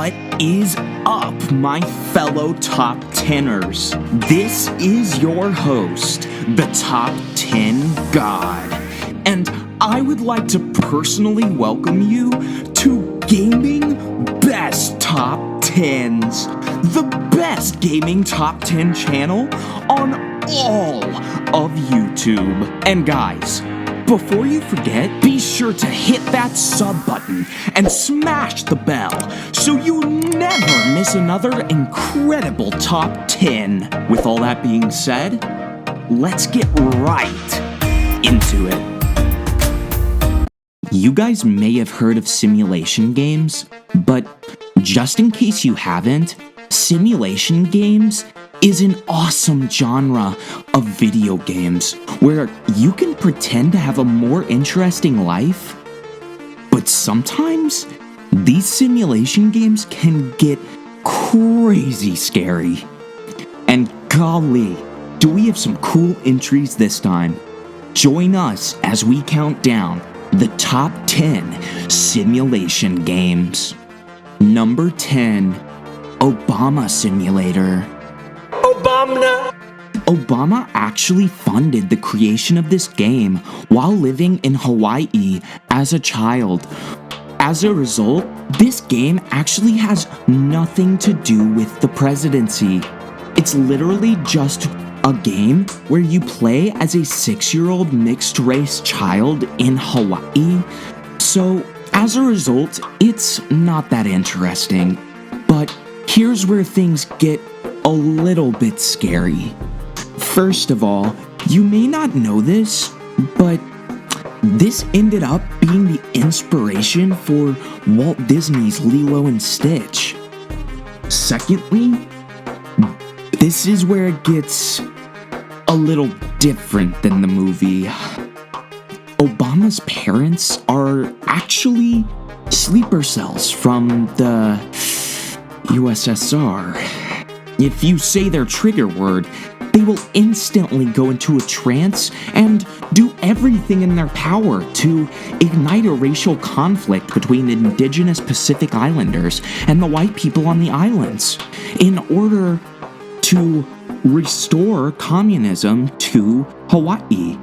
What is up, my fellow top 10ers? This is your host, the Top 10 God, and I would like to personally welcome you to Gaming Best Top 10s, the best gaming top 10 channel on all of YouTube. And guys, before you forget, be sure to hit that sub button and smash the bell so you never miss another incredible top 10. With all that being said, let's get right into it. You guys may have heard of simulation games, but just in case you haven't, simulation games is an awesome genre of video games where you can pretend to have a more interesting life, but sometimes these simulation games can get crazy scary. And golly, do we have some cool entries this time? Join us as we count down the top 10 simulation games. Number 10, Obama Simulator. Obama actually funded the creation of this game while living in Hawaii as a child. As a result, this game actually has nothing to do with the presidency. It's literally just a game where you play as a 6-year-old mixed-race child in Hawaii. So, as a result, it's not that interesting. But here's where things get a little bit scary. First of all, you may not know this, but this ended up being the inspiration for Walt Disney's Lilo and Stitch. Secondly, this is where it gets a little different than the movie. Obama's parents are actually sleeper cells from the USSR. If you say their trigger word, they will instantly go into a trance and do everything in their power to ignite a racial conflict between indigenous Pacific Islanders and the white people on the islands in order to restore communism to Hawaii.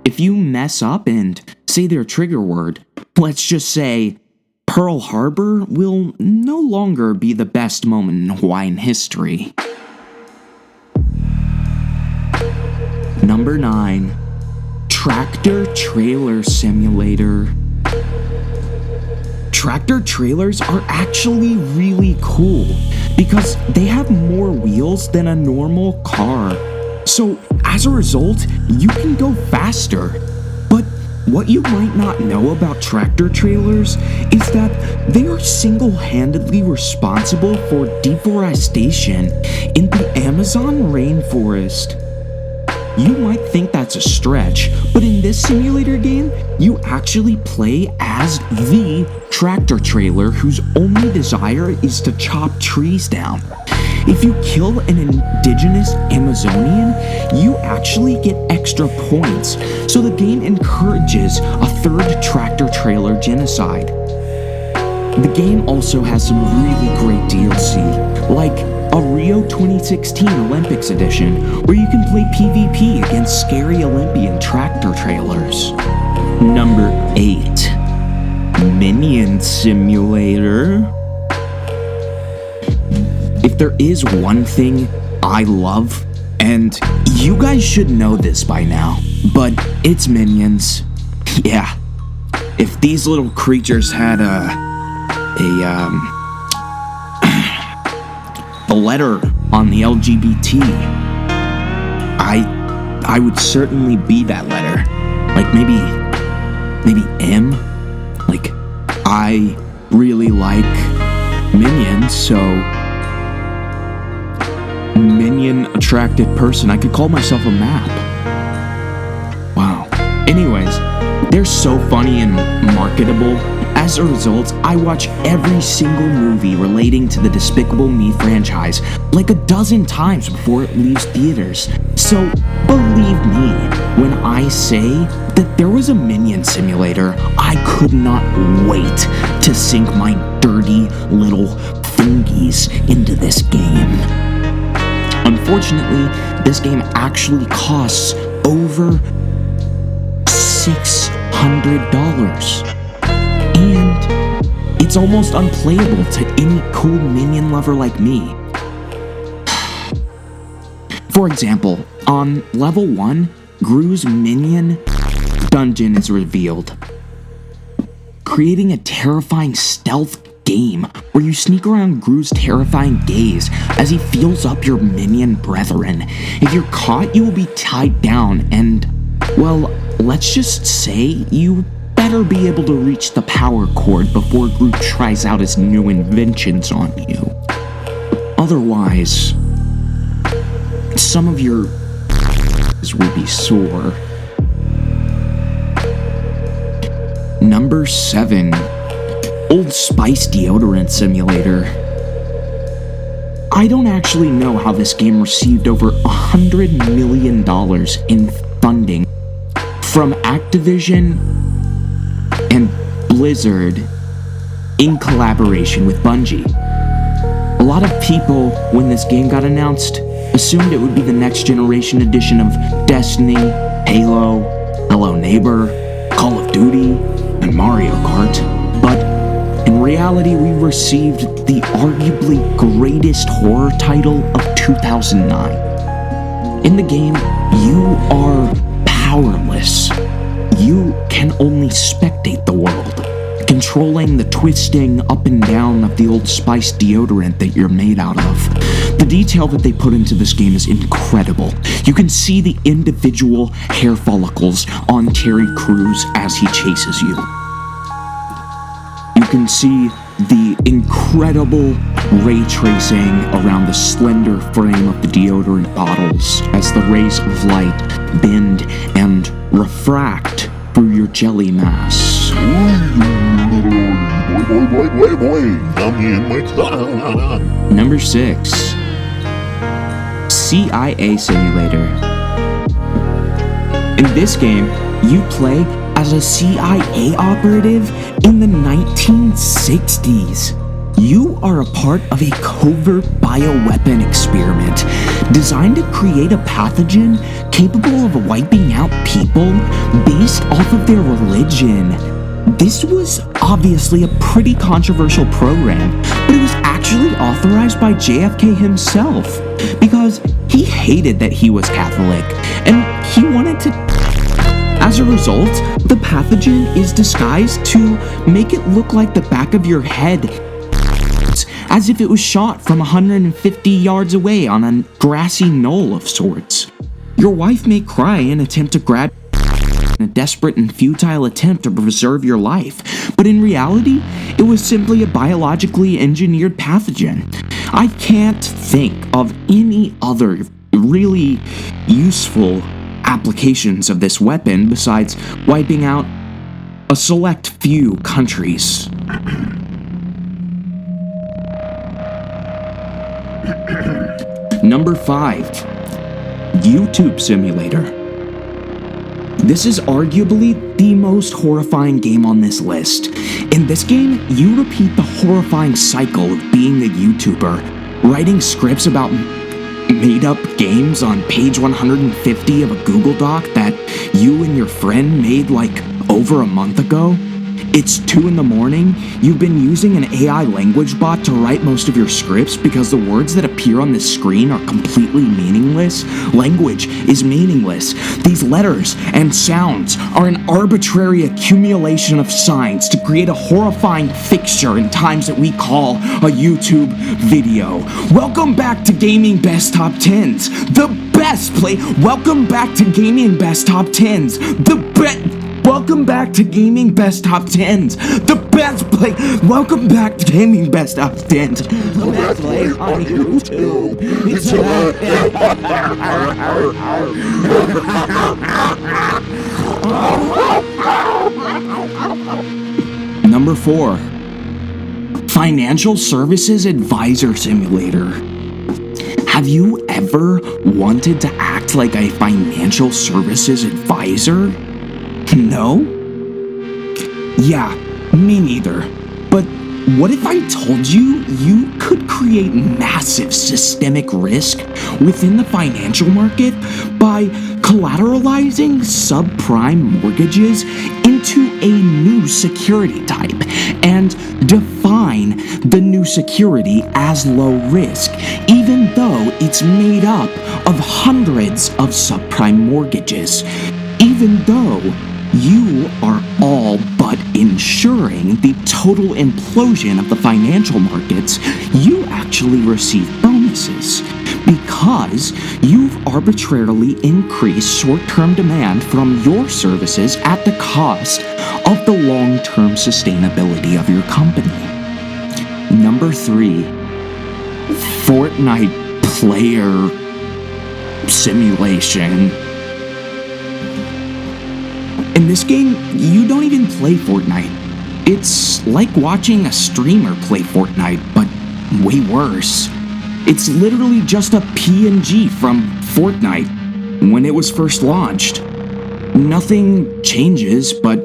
If you mess up and say their trigger word, let's just say Pearl Harbor, will no longer be the best moment in Hawaiian history. Number 9, Tractor Trailer Simulator. Tractor trailers are actually really cool because they have more wheels than a normal car. So, as a result, you can go faster. But what you might not know about tractor trailers is that they are single-handedly responsible for deforestation in the Amazon rainforest. You might think that's a stretch, but in this simulator game, you actually play as the tractor trailer whose only desire is to chop trees down. If you kill an indigenous Amazonian, you actually get extra points, so the game encourages a third tractor trailer genocide. The game also has some really great DLC, like a Rio 2016 Olympics edition, where you can play PvP against scary Olympian tractor trailers. Number 8, Minion Simulator. If there is one thing I love, and you guys should know this by now, but it's Minions. Yeah, if these little creatures had a letter on the LGBT, I would certainly be that letter. Like maybe M. Like, I really like Minions, so Minion attracted person. I could call myself a map. Wow. Anyways, they're so funny and marketable. As a result, I watch every single movie relating to the Despicable Me franchise like a dozen times before it leaves theaters. So, believe me when I say that there was a Minion Simulator, I could not wait to sink my dirty little fingies into this game. Unfortunately, this game actually costs over $600. And it's almost unplayable to any cool Minion lover like me. For example, on level 1, Gru's Minion dungeon is revealed, creating a terrifying stealth game where you sneak around Gru's terrifying gaze as he feels up your minion brethren. If you're caught, you will be tied down and, well, let's just say you better be able to reach the power cord before Gru tries out his new inventions on you. Otherwise, some of your will be sore. Number 7. Old Spice Deodorant Simulator. I don't actually know how this game received over $100 million in funding from Activision and Blizzard in collaboration with Bungie. A lot of people, when this game got announced, assumed it would be the next generation edition of Destiny, Halo, Hello Neighbor, Call of Duty, and Mario Kart, but in reality we received the arguably greatest horror title of 2009. In the game, you are powerless. You can only spectate the world, controlling the twisting up and down of the Old Spice deodorant that you're made out of. The detail that they put into this game is incredible. You can see the individual hair follicles on Terry Crews as he chases you. You can see the incredible ray tracing around the slender frame of the deodorant bottles as the rays of light bend and refract through your jelly mass. Number 6. CIA Simulator. In this game, you play as a CIA operative in the 1960s. You are a part of a covert bioweapon experiment designed to create a pathogen capable of wiping out people based off of their religion. This was obviously a pretty controversial program, but it was actually authorized by JFK himself because he hated that he was Catholic and he wanted to. As a result, the pathogen is disguised to make it look like the back of your head, as if it was shot from 150 yards away on a grassy knoll of sorts. Your wife may cry and attempt to grab in a desperate and futile attempt to preserve your life, but in reality, it was simply a biologically engineered pathogen. I can't think of any other really useful applications of this weapon besides wiping out a select few countries. Number 5. YouTube Simulator. This is arguably the most horrifying game on this list. In this game, you repeat the horrifying cycle of being a YouTuber, writing scripts about made-up games on page 150 of a Google Doc that you and your friend made like over a month ago. It's 2 in the morning, you've been using an AI language bot to write most of your scripts because the words that appear on this screen are completely meaningless. Language is meaningless. These letters and sounds are an arbitrary accumulation of signs to create a horrifying fixture in times that we call a YouTube video. Welcome back to Gaming Best Top 10s. The best play. Welcome back to Gaming Best Top 10s. Welcome back to Gaming Best Top 10s. The best play. Welcome back to Gaming Best Top 10s. The best play on YouTube. It's Number 4. Financial Services Advisor Simulator. Have you ever wanted to act like a financial services advisor? No? Yeah, me neither. But what if I told you you could create massive systemic risk within the financial market by collateralizing subprime mortgages into a new security type and define the new security as low risk, even though it's made up of hundreds of subprime mortgages, even though you are all but ensuring the total implosion of the financial markets. You actually receive bonuses because you've arbitrarily increased short-term demand from your services at the cost of the long-term sustainability of your company. Number 3, Fortnite player simulation. In this game, you don't even play Fortnite. It's like watching a streamer play Fortnite, but way worse. It's literally just a PNG from Fortnite when it was first launched. Nothing changes, but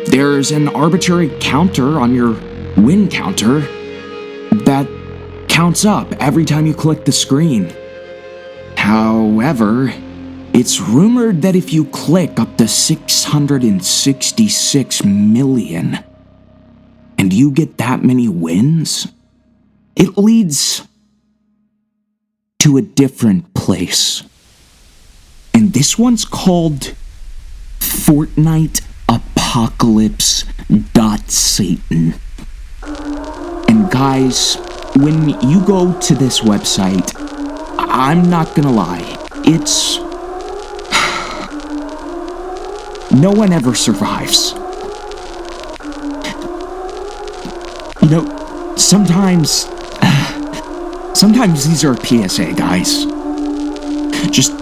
there's an arbitrary counter on your win counter that counts up every time you click the screen. However, it's rumored that if you click up to 666 million and you get that many wins, it leads to a different place. And this one's called Fortnite Apocalypse.Satan. And guys, when you go to this website, I'm not gonna lie, it's... no one ever survives. You know, sometimes these are PSA, guys. Just,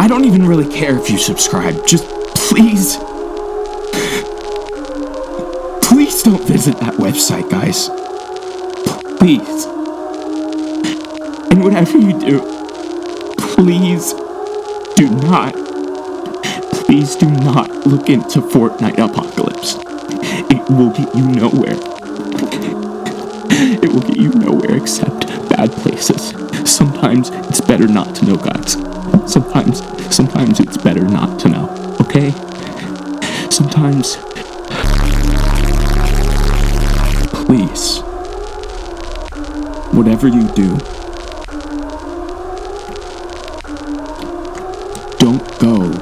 I don't even really care if you subscribe. Just please don't visit that website, guys. Please. And whatever you do, please do not look into Fortnite Apocalypse. It will get you nowhere. It will get you nowhere except bad places. Sometimes it's better not to know, guys. Sometimes it's better not to know, okay? Sometimes... please, whatever you do, don't go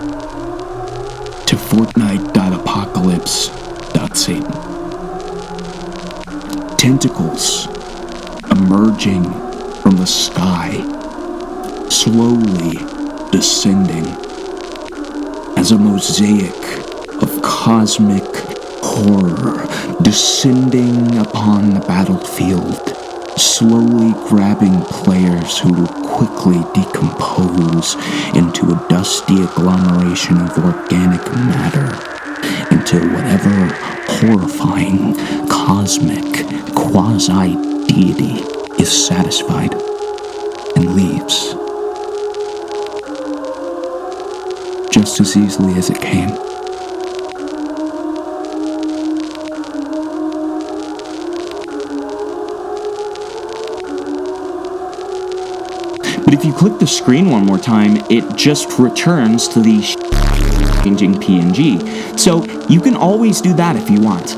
to Fortnite.Apocalypse.Satan. Tentacles emerging from the sky, slowly descending as a mosaic of cosmic horror descending upon the battlefield, slowly grabbing players who will quickly decompose into a dusty agglomeration of organic matter, into whatever horrifying cosmic quasi-deity is satisfied and leaves just as easily as it came. But if you click the screen one more time, it just returns to the changing PNG. So you can always do that if you want.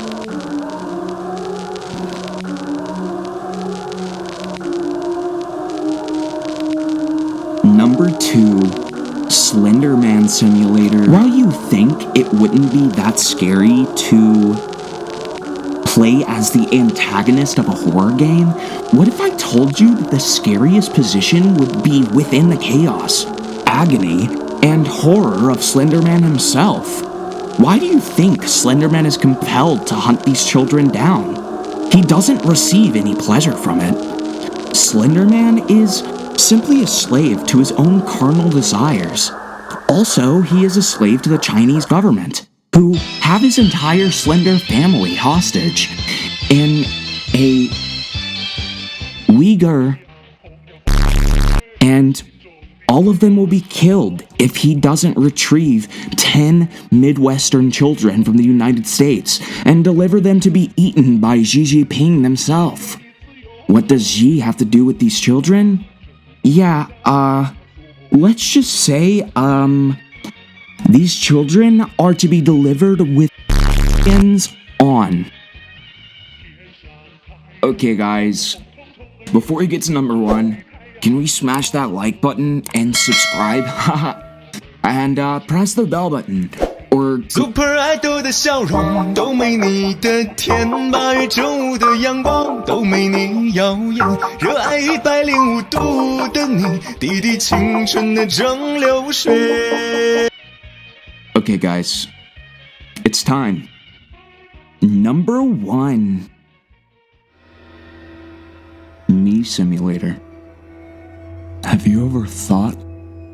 Number 2, Minion Simulator. While you think it wouldn't be that scary to play as the antagonist of a horror game, what if I told you that the scariest position would be within the chaos, agony, and horror of Slenderman himself? Why do you think Slenderman is compelled to hunt these children down? He doesn't receive any pleasure from it. Slenderman is simply a slave to his own carnal desires. Also, he is a slave to the Chinese government, who have his entire Slender family hostage in a Uyghur and all of them will be killed if he doesn't retrieve 10 Midwestern children from the United States and deliver them to be eaten by Xi Jinping himself. What does Xi have to do with these children? Yeah, let's just say, these children are to be delivered with hands on. Okay, guys, before we get to number 1, can we smash that like button and subscribe? And press the bell button. Or Super Idol 的笑容都没你的甜，8月正午的阳光都没你耀眼，热爱105度的你，滴滴青春的蒸馏水。 Okay, guys, it's time. Number 1. Minion Simulator. Have you ever thought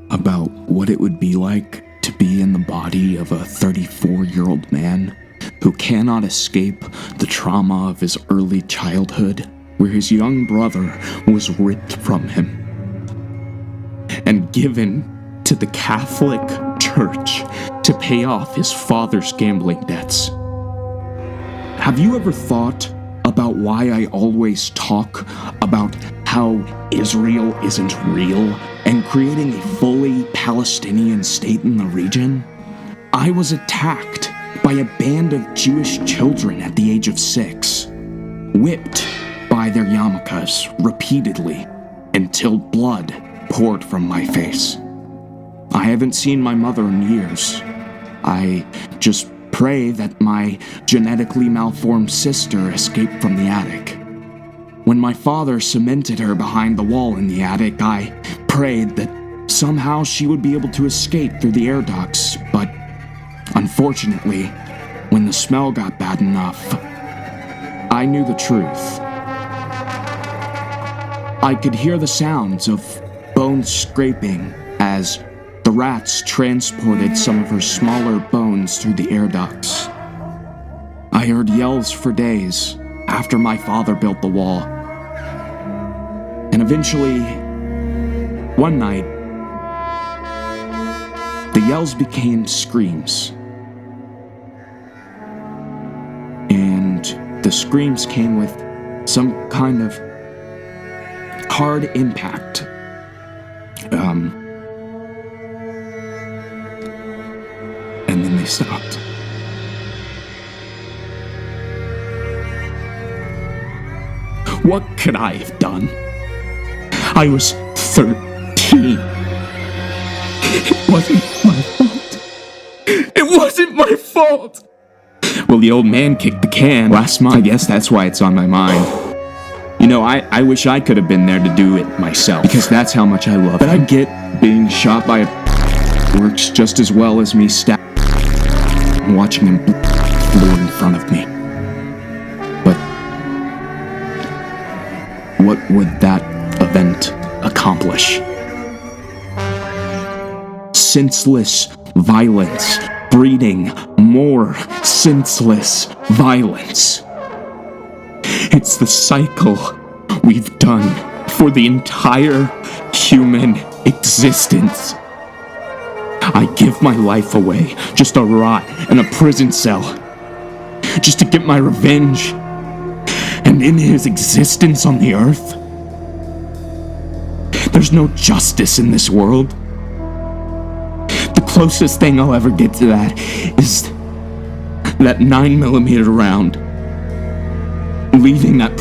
about what it would be like to be in the body of a 34-year-old man who cannot escape the trauma of his early childhood, where his young brother was ripped from him and given to the Catholic Church to pay off his father's gambling debts? Have you ever thought about why I always talk about how Israel isn't real and creating a fully Palestinian state in the region? I was attacked by a band of Jewish children at the age of 6, whipped by their yarmulkes repeatedly until blood poured from my face. I haven't seen my mother in years. I just pray that my genetically malformed sister escaped from the attic. When my father cemented her behind the wall in the attic, I prayed that somehow she would be able to escape through the air ducts, but unfortunately, when the smell got bad enough, I knew the truth. I could hear the sounds of bones scraping as the rats transported some of her smaller bones through the air ducts. I heard yells for days after my father built the wall. And eventually, one night, the yells became screams. And the screams came with some kind of hard impact. And then they stopped. What could I have done? I was 13. It wasn't my fault. It wasn't my fault! Well, the old man kicked the can last month. I guess that's why it's on my mind. You know, I wish I could have been there to do it myself, because that's how much I love it. But I get being shot by a works just as well as me and watching him blow in front of me. But what would that event accomplish? Senseless violence breeding more senseless violence. It's the cycle we've done for the entire human existence. I give my life away just to rot in a prison cell, just to get my revenge. And in his existence on the earth, there's no justice in this world. The closest thing I'll ever get to that is that 9mm round leaving that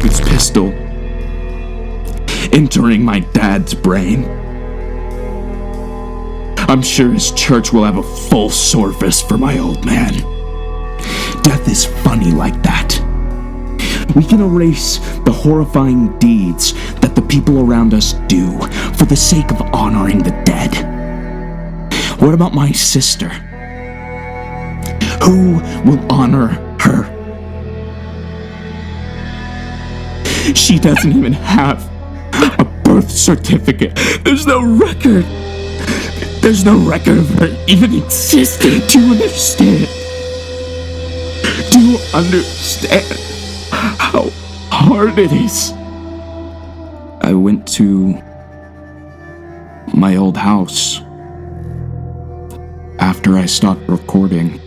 his pistol entering my dad's brain. I'm sure his church will have a full service for my old man. Death is funny like that. We can erase the horrifying deeds that the people around us do for the sake of honoring the dead. What about my sister? Who will honor her? She doesn't even have a birth certificate. There's no record. There's no record of her even existing. Do you understand? Do you understand how hard it is? I went to my old house after I stopped recording.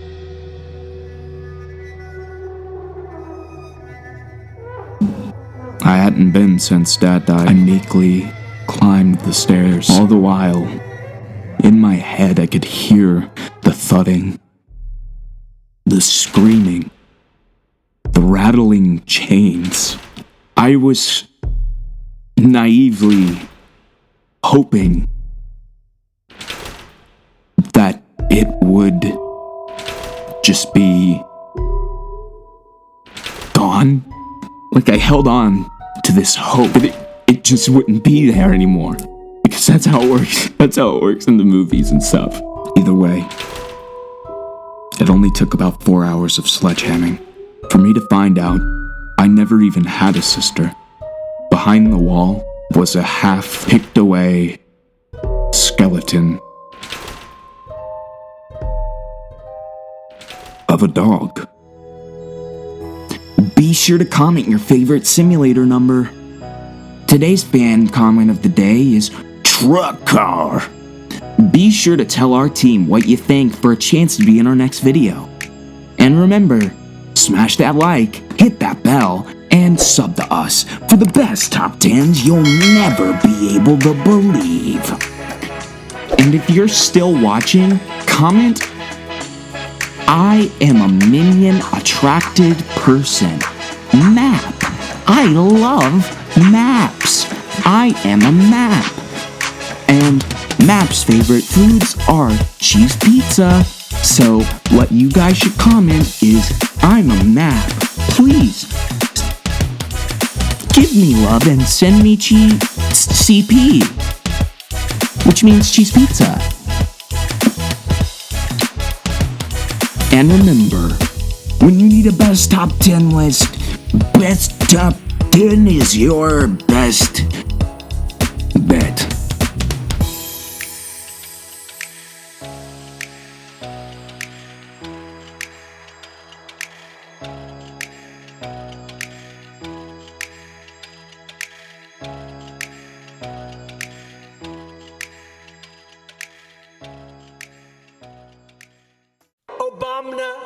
I hadn't been since Dad died. I meekly climbed the stairs. All the while, in my head I could hear the thudding, the screaming, the rattling chains. I was naively hoping that it would just be gone. Like, I held on to this hope that it just wouldn't be there anymore. Because that's how it works. That's how it works in the movies and stuff. Either way, it only took about 4 hours of sledgehammering for me to find out I never even had a sister. Behind the wall was a half-picked away skeleton of a dog. Be sure to comment your favorite simulator number. Today's fan comment of the day is truck car. Be sure to tell our team what you think for a chance to be in our next video. And remember, smash that like, hit that bell, and sub to us for the best top 10s you'll never be able to believe. And if you're still watching, comment, I am a minion attracted person. Map. I love maps. I am a map. And Map's favorite foods are cheese pizza. So what you guys should comment is, I'm a map. Please give me love and send me CP, which means cheese pizza. And remember, when you need a best top 10 list, best top 10 is your best